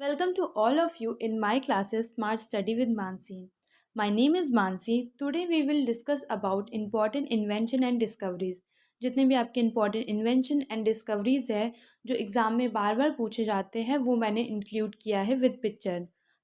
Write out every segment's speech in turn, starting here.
Welcome to all of you in my classes Smart Study with Mansi. My name is Mansi. Today we will discuss about important invention and discoveries. जितने भी आपके important invention and discoveries है जो exam में बार बार पूछे जाते हैं वो मैंने इंक्लूड किया है with picture.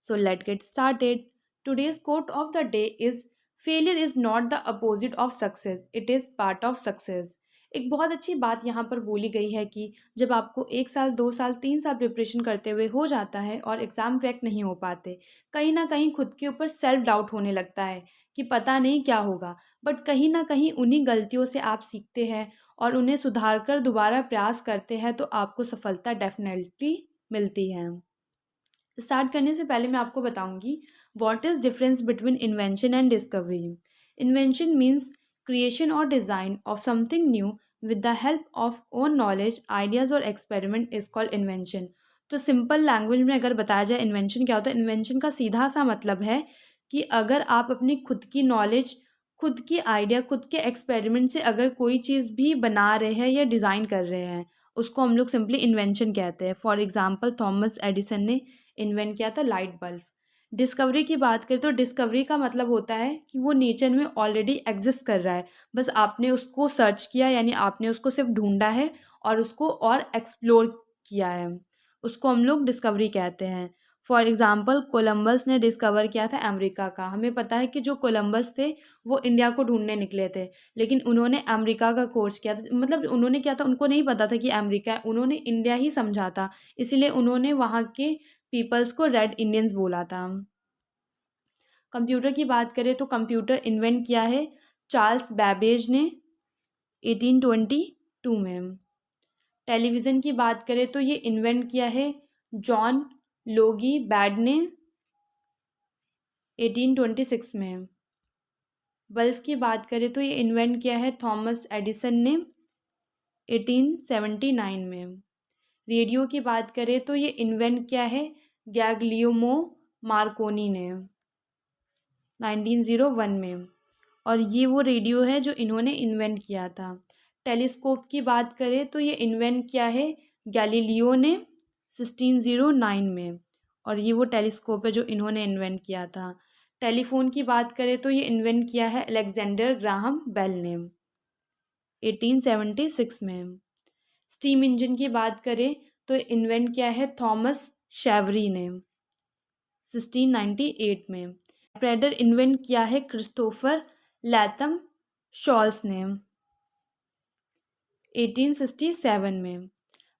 So let's get started. Today's quote of the day is failure is not the opposite of success. It is part of success. एक बहुत अच्छी बात यहाँ पर बोली गई है कि जब आपको 1 साल 2 साल 3 साल प्रिपरेशन करते हुए हो जाता है और एग्ज़ाम क्रैक नहीं हो पाते, कहीं ना कहीं खुद के ऊपर सेल्फ डाउट होने लगता है कि पता नहीं क्या होगा। बट कहीं ना कहीं उन्हीं गलतियों से आप सीखते हैं और उन्हें सुधार कर दोबारा प्रयास करते हैं तो आपको सफलता डेफिनेटली मिलती है। स्टार्ट करने से पहले मैं आपको बताऊंगी what is difference between invention and discovery. Invention means creation और design of something new with the help of own knowledge ideas और एक्सपेरिमेंट इज कॉल्ड इन्वेंशन। तो सिंपल लैंग्वेज में अगर बताया जाए इन्वेंशन क्या होता है, इन्वेंशन का सीधा सा मतलब है कि अगर आप अपनी खुद की नॉलेज, खुद की आइडिया, खुद के एक्सपेरिमेंट से अगर कोई चीज़ भी बना रहे हैं या डिज़ाइन कर रहे हैं, उसको हम लोग सिंपली इन्वेंशन कहते हैं। फॉर एग्जाम्पल थॉमस एडिसन ने इन्वेंट किया था लाइट बल्ब। डिस्कवरी की बात करें तो डिस्कवरी का मतलब होता है कि वो नेचर में ऑलरेडी एग्जिस्ट कर रहा है, बस आपने उसको सर्च किया, यानी आपने उसको सिर्फ ढूंढा है और उसको और एक्सप्लोर किया है, उसको हम लोग डिस्कवरी कहते हैं। फॉर एग्जाम्पल कोलंबस ने डिस्कवर किया था अमेरिका का। हमें पता है कि जो कोलंबस थे वो इंडिया को ढूंढने निकले थे, लेकिन उन्होंने अमेरिका का खोज किया था। मतलब उन्होंने क्या था, उनको नहीं पता था कि अमेरिका है, उन्होंने इंडिया ही समझा था, इसीलिए उन्होंने वहाँ के पीपल्स को रेड इंडियंस बोला था। कंप्यूटर की बात करें तो कंप्यूटर इन्वेंट किया है चार्ल्स बैबेज ने 1822 में। टेलीविज़न की बात करें तो ये इन्वेंट किया है जॉन लोगी बैड ने 1826 में। बल्ब की बात करें तो ये इन्वेंट किया है थॉमस एडिसन ने 1879 में। रेडियो की बात करें तो ये इन्वेंट किया है गैगलियोमो मार्कोनी ने 1901 में, और ये वो रेडियो है जो इन्होंने इन्वेंट किया था। टेलीस्कोप की बात करें तो ये इन्वेंट किया है गैलीलियो ने 1609 में, और ये वो टेलीस्कोप है जो इन्होंने इन्वेंट किया था। टेलीफोन की बात करें तो ये इन्वेंट किया है अलेक्जेंडर ग्राहम बेल ने 1876 में। स्टीम इंजन की बात करें तो इन्वेंट किया है थॉमस शेवरी ने 1698 में। टाइपराइटर इन्वेंट किया है क्रिस्टोफर लैथम शॉल्स ने 1867 में।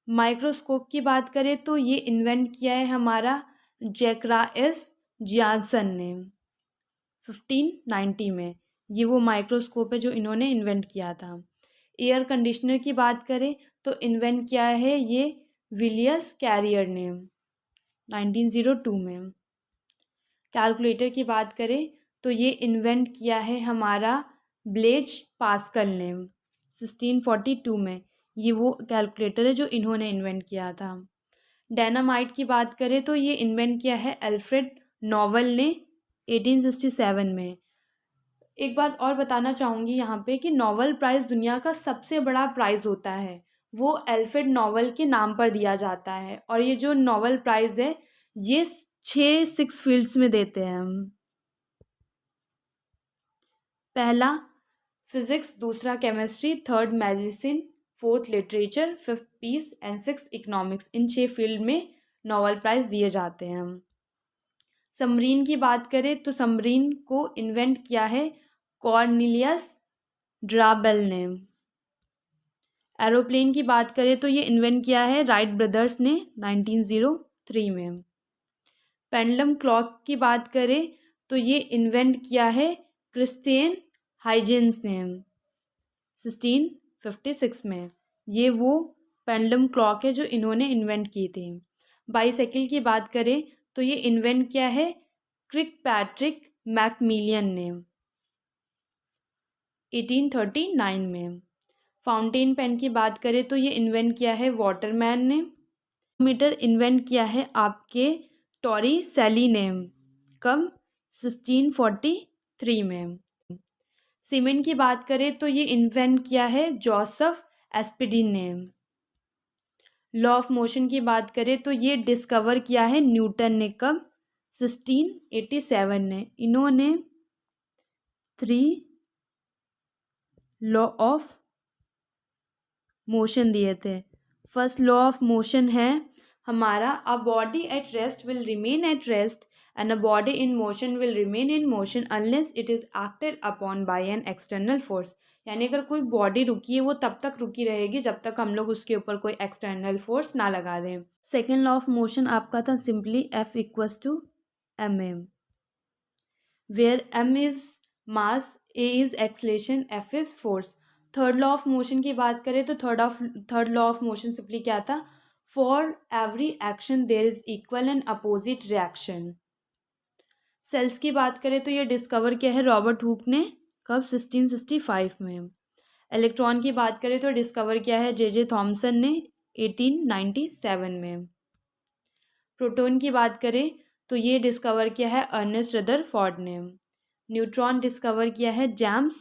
माइक्रोस्कोप की बात करें तो ये इन्वेंट किया है हमारा जैकराएस जियासन ने 1590 में। ये वो माइक्रोस्कोप है जो इन्होंने इन्वेंट किया था। एयर कंडीशनर की बात करें तो इन्वेंट किया है ये विलियस कैरियर ने 1902 में। कैलकुलेटर की बात करें तो ये इन्वेंट किया है हमारा ब्लेज पास्कल ने 1642 में। ये वो कैलकुलेटर है जो इन्होंने इन्वेंट किया था। डायनामाइट की बात करें तो ये इन्वेंट किया है अल्फ्रेड नोबल ने 1867 में। एक बात और बताना चाहूँगी यहाँ पे कि नोबेल प्राइज़ दुनिया का सबसे बड़ा प्राइज़ होता है, वो अल्फ्रेड नोबेल के नाम पर दिया जाता है, और ये जो नोबेल प्राइज़ है ये 6 फील्ड्स में देते हैं हम। पहला फिजिक्स, दूसरा chemistry, third medicine, fourth literature, fifth peace and six economics. इन 6 फील्ड में नोबेल प्राइज़ दिए जाते हैं। सबमरीन की बात करें तो सबमरीन को इन्वेंट किया है कॉर्नेलियस ड्राबेल ने। एरोप्लेन की बात करें तो ये इन्वेंट किया है राइट ब्रदर्स ने 1903 में। पेंडुलम क्लॉक की बात करें तो ये इन्वेंट किया है क्रिस्टियन हाइजेंस ने 1656 में। ये वो पेंडुलम क्लॉक है जो इन्होंने इन्वेंट की थी। बाईसाइकिल की बात करें तो ये इन्वेंट किया है क्रिक पैट्रिक मैकमिलियन ने 1839 में। फाउंटेन पेन की बात करें तो ये इन्वेंट किया है वाटरमैन ने। मीटर इन्वेंट किया है आपके टॉरी सैली ने कब 1643 में। सीमेंट की बात करें तो ये इन्वेंट किया है जोसेफ एस्पिडिन ने। लॉ ऑफ मोशन की बात करें तो ये डिस्कवर किया है न्यूटन ने, कब? 1687 ने। इन्होंने 3 लॉ ऑफ मोशन दिए थे। फर्स्ट लॉ ऑफ मोशन है हमारा, a body at rest will remain at rest and a body in motion will remain in motion unless it is acted upon bye an external force. यानी अगर कोई body रुकी है वो तब तक रुकी रहेगी जब तक हम लोग उसके ऊपर कोई एक्सटर्नल फोर्स ना लगा दें। सेकेंड लॉ ऑफ मोशन आपका था simply F equals to ma, where m is mass, a is acceleration, f is force। Third law of motion की बात करें तो third law of motion simply क्या था? For every action there is equal and opposite reaction. Cells की बात करें तो ये डिस्कवर किया है रॉबर्ट हुक ने, कब? 1665 में। इलेक्ट्रॉन की बात करें तो डिस्कवर किया है जे थॉमसन ने 1897 में। प्रोटॉन की बात करें तो ये डिस्कवर किया है अर्नेस्ट रदरफोर्ड ने। न्यूट्रॉन डिस्कवर किया है जेम्स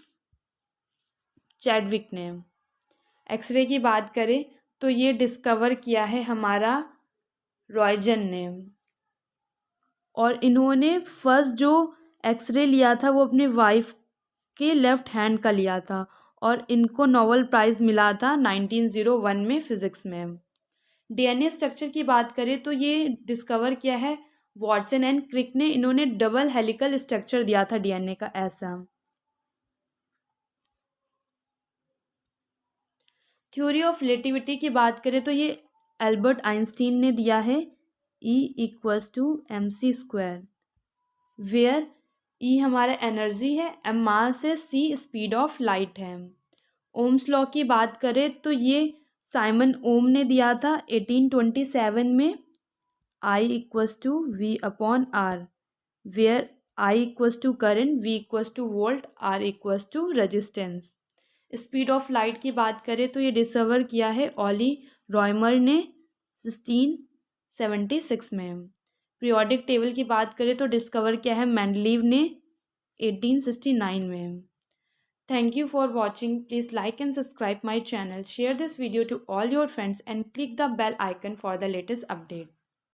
चैडविक ने। एक्सरे की बात करें तो ये डिस्कवर किया है हमारा रॉयजन ने। और इन्होंने फर्स्ट जो एक्सरे लिया था वो अपने वाइफ के लेफ्ट हैंड का लिया था और इनको नोबेल प्राइज़ मिला था 1901 में फिजिक्स में। डीएनए स्ट्रक्चर की बात करें तो ये डिस्कवर किया है वॉटसन एंड क्रिक ने। इन्होंने डबल हेलिकल स्ट्रक्चर दिया था डीएनए का, ऐसा। थ्योरी ऑफ रिलेटिविटी की बात करें तो ये एल्बर्ट आइंस्टीन ने दिया है, E equals to mc², where E हमारा एनर्जी है, m मास है, c स्पीड ऑफ लाइट है। ओम्स लॉ की बात करें तो ये साइमन ओम ने दिया था 1827 में, I equals to v upon R, where I equals to current, v equals to volt, r equals to resistance. Speed of light की बात करें तो ये डिस्कवर किया है ऑली रॉयमर ने 1676 में। पीरियोडिक टेबल की बात करें तो डिस्कवर किया है मेंडलीव ने 1869 में। Thank you for watching. Please like and subscribe my channel, share this video to all your friends and click the bell icon for the latest update.